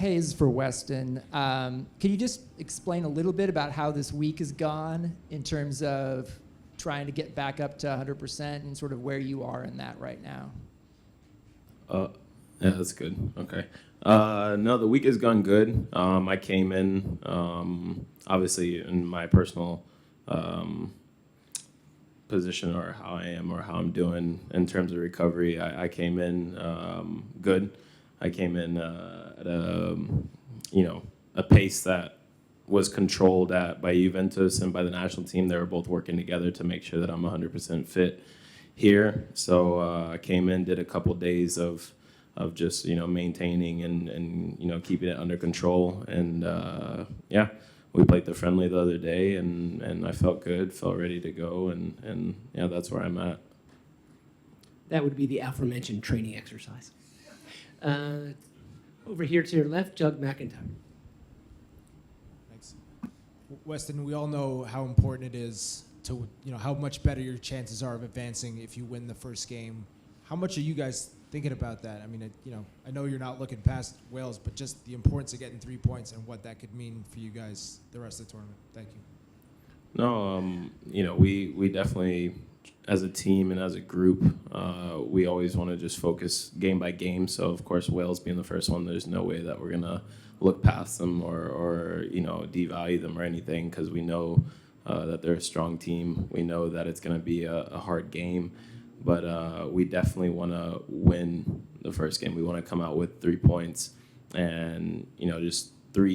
Hey, this is for Weston. Can you just explain a little bit about how this week has gone in terms of trying to get back up to 100% and sort of where you are in that right now? Yeah, that's good. Okay. No, the week has gone good. I came in, obviously, in my personal position or how I am or how I'm doing in terms of recovery. I came in good. I came in at a pace that was controlled by Juventus and by the national team. They were both working together to make sure that I'm 100% fit here. So I came in, did a couple days of just maintaining and keeping it under control. And yeah, we played the friendly the other day, and I felt good, felt ready to go, and yeah, that's where I'm at. That would be the aforementioned training exercise. Over here to your left, Jug McIntyre. Thanks. Weston, we all know how important it is to, how much better your chances are of advancing if you win the first game. How much are you guys thinking about that? I mean, I know you're not looking past Wales, but just the importance of getting 3 points and what that could mean for you guys the rest of the tournament. Thank you. No, we definitely, as a team and as a group, we always want to just focus game by game. So, of course, Wales being the first one, there's no way that we're going to look past them or devalue them or anything, because we know that they're a strong team. We know that it's going to be a hard game. But we definitely want to win the first game. We want to come out with 3 points. And, just 4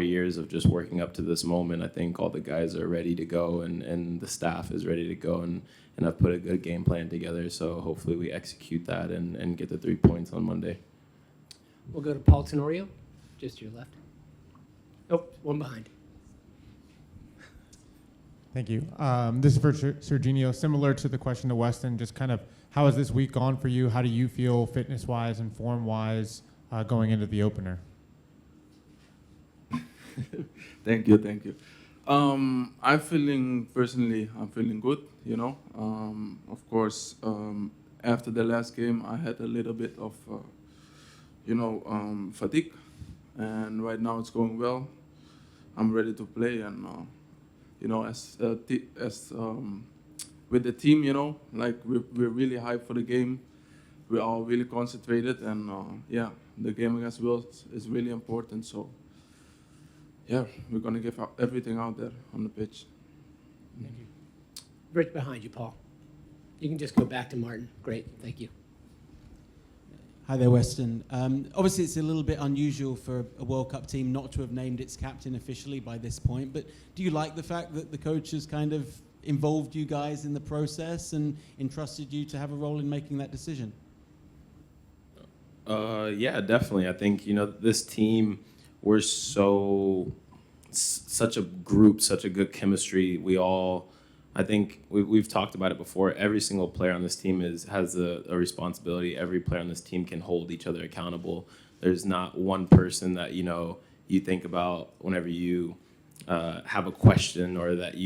years of just working up to this moment, I think all the guys are ready to go and the staff is ready to go. And I've put a good game plan together. So hopefully we execute that and get the 3 points on Monday. We'll go to Paul Tenorio, just to your left. Oh, one behind. Thank you. This is for Sergiño. Similar to the question to Weston, just kind of how has this week gone for you? How do you feel fitness-wise and form-wise going into the opener? Thank you. I'm feeling good, Of course, after the last game, I had a little bit of, fatigue. And right now it's going well. I'm ready to play and, with the team, we're really hyped for the game. We're all really concentrated, and the game against Wales is really important. So, yeah, we're gonna give everything out there on the pitch. Thank you. Right behind you, Paul. You can just go back to Martin. Great, thank you. Hi there, Weston. Obviously, it's a little bit unusual for a World Cup team not to have named its captain officially by this point, but do you like the fact that the coach has kind of involved you guys in the process and entrusted you to have a role in making that decision? Yeah, definitely. I think, this team, we're such a group, such a good chemistry. I think we've talked about it before. Every single player on this team has a responsibility. Every player on this team can hold each other accountable. There's not one person that you think about whenever you have a question, or that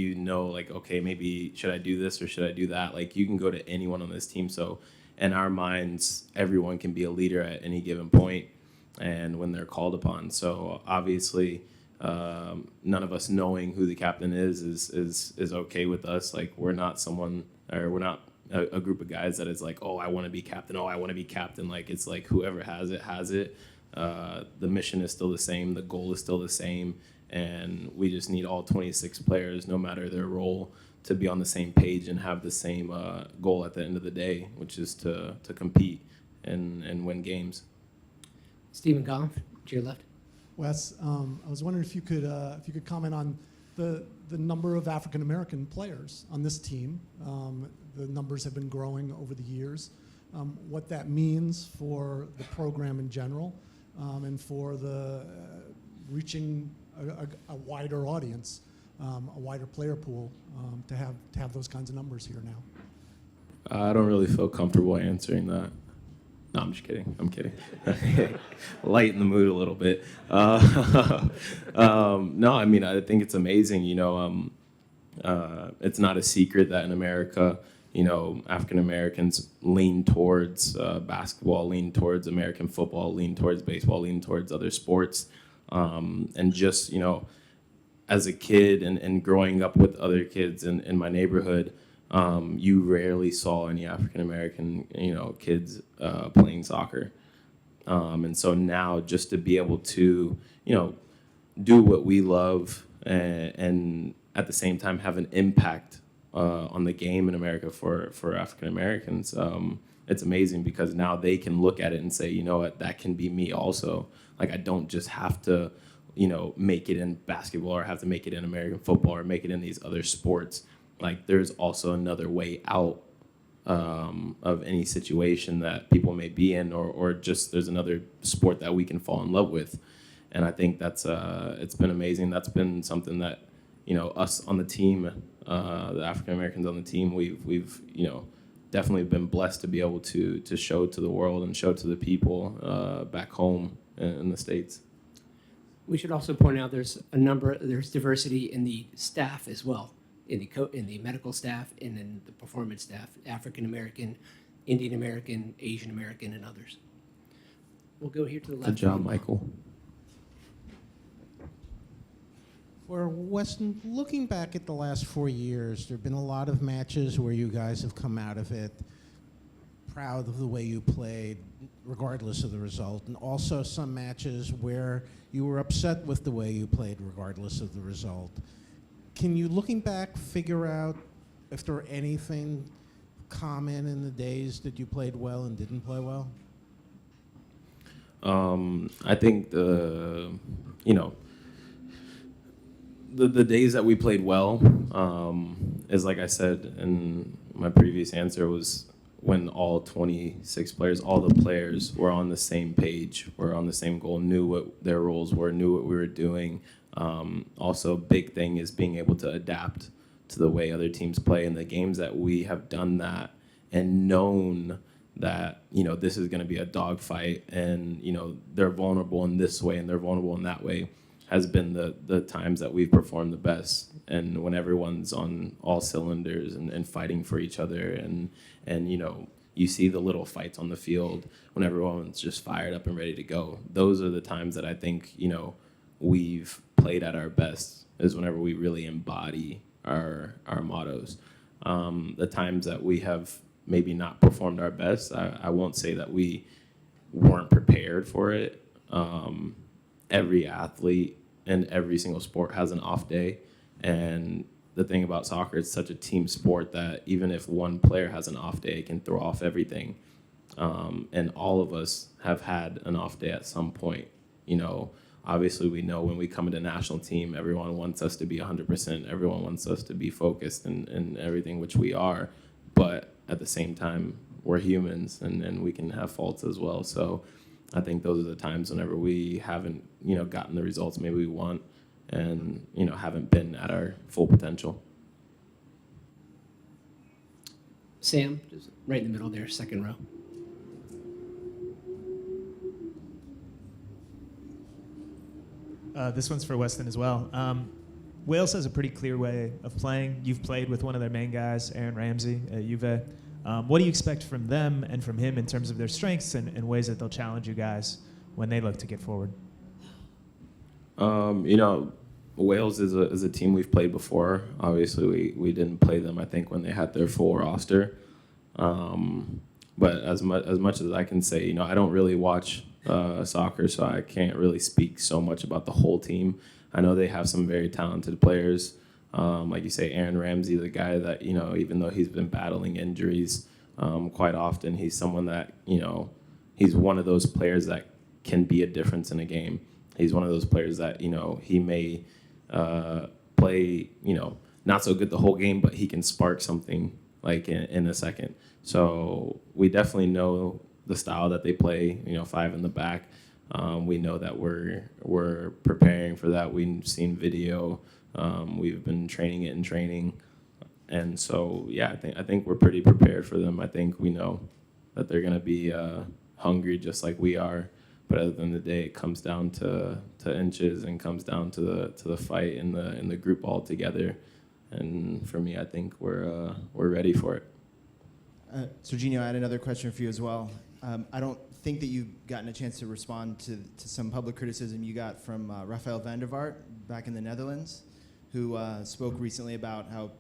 like, okay, maybe should I do this or should I do that? Like, you can go to anyone on this team. So in our minds, everyone can be a leader at any given point and when they're called upon. So obviously, none of us knowing who the captain is okay with us. Like, we're not a group of guys that is like, oh, I want to be captain. Oh, I want to be captain. Like, it's like whoever has it has it. The mission is still the same. The goal is still the same. And we just need all 26 players, no matter their role, to be on the same page and have the same goal at the end of the day, which is to compete and win games. Stephen Goff, to your left. Wes, I was wondering if you could comment on the number of African American players on this team. The numbers have been growing over the years. What that means for the program in general, and for the reaching a wider audience, a wider player pool, to have those kinds of numbers here now. I don't really feel comfortable answering that. No, I'm just kidding. I'm kidding. Lighten the mood a little bit. No, I mean, I think it's amazing. It's not a secret that in America, African Americans lean towards basketball, lean towards American football, lean towards baseball, lean towards other sports. And just, as a kid and growing up with other kids in my neighborhood, you rarely saw any African American, kids playing soccer. And so now just to be able to, do what we love and at the same time have an impact on the game in America for African Americans, it's amazing because now they can look at it and say, you know what, that can be me also. Like, I don't just have to, make it in basketball or have to make it in American football or make it in these other sports. Like, there's also another way out of any situation that people may be in, or just there's another sport that we can fall in love with. And I think that's it's been amazing. That's been something that, us on the team, the African Americans on the team, we've definitely been blessed to be able to show to the world and show to the people back home in the States. We should also point out there's diversity in the staff as well, in the medical staff and in the performance staff, African American, Indian American, Asian American, and others. We'll go here to the left. Good job, Michael. For Weston, looking back at the last 4 years, there have been a lot of matches where you guys have come out of it proud of the way you played, regardless of the result, and also some matches where you were upset with the way you played, regardless of the result. Can you, looking back, figure out if there were anything common in the days that you played well and didn't play well? I think the days that we played well is, like I said in my previous answer, was when all 26 players, all the players were on the same page, were on the same goal, knew what their roles were, knew what we were doing. Also, a big thing is being able to adapt to the way other teams play. In the games that we have done that and known that, this is going to be a dogfight and, they're vulnerable in this way and they're vulnerable in that way, has been the times that we've performed the best. And when everyone's on all cylinders and fighting for each other and you see the little fights on the field when everyone's just fired up and ready to go. Those are the times that I think, we've played at our best, is whenever we really embody our mottos. The times that we have maybe not performed our best, I won't say that we weren't prepared for it. Every athlete in every single sport has an off day. And the thing about soccer, it's such a team sport that even if one player has an off day, it can throw off everything. And all of us have had an off day at some point. Obviously we know when we come into national team, everyone wants us to be 100%. Everyone wants us to be focused and everything, which we are. But at the same time, we're humans and we can have faults as well. So I think those are the times whenever we haven't, gotten the results maybe we want and, haven't been at our full potential. Sam, just right in the middle there, second row. This one's for Weston as well. Wales has a pretty clear way of playing. You've played with one of their main guys, Aaron Ramsey, at Juve. What do you expect from them and from him in terms of their strengths and ways that they'll challenge you guys when they look to get forward? Wales is a team we've played before. Obviously, we didn't play them, I think, when they had their full roster. But as much as I can say, I don't really watch soccer, so I can't really speak so much about the whole team. I know they have some very talented players. Like you say, Aaron Ramsey, the guy that, even though he's been battling injuries quite often, he's someone that, he's one of those players that can be a difference in a game. He's one of those players that, he may play, not so good the whole game, but he can spark something like in a second. So we definitely know the style that they play, 5 in the back. We know that we're preparing for that. We've seen video. We've been training it in training. And so, yeah, I think we're pretty prepared for them. I think we know that they're going to be hungry just like we are. But at the end of the day, it comes down to inches and comes down to the fight in the group all together. And for me, I think we're ready for it. Sergiño, I had another question for you as well. I don't think that you've gotten a chance to respond to some public criticism you got from Rafael van der Vaart back in the Netherlands, who spoke recently about how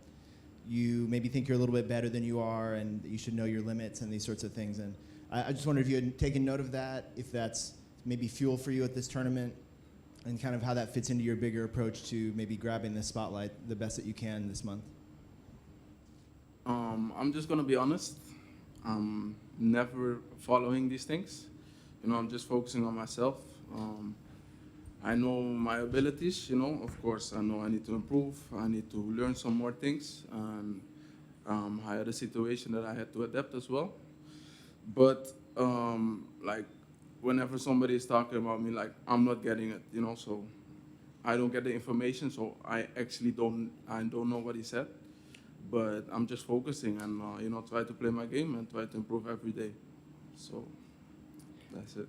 you maybe think you're a little bit better than you are and that you should know your limits and these sorts of things. And I just wondered if you had taken note of that, if that's maybe fuel for you at this tournament, and kind of how that fits into your bigger approach to maybe grabbing the spotlight the best that you can this month. I'm just gonna be honest. I'm never following these things. You know, I'm just focusing on myself. I know my abilities, you know, of course, I know I need to improve. I need to learn some more things. And I had a situation that I had to adapt as well. But like, whenever somebody is talking about me, like, I'm not getting it, you know, so I don't get the information, so I actually don't know what he said. But I'm just focusing and, you know, try to play my game and try to improve every day. So that's it.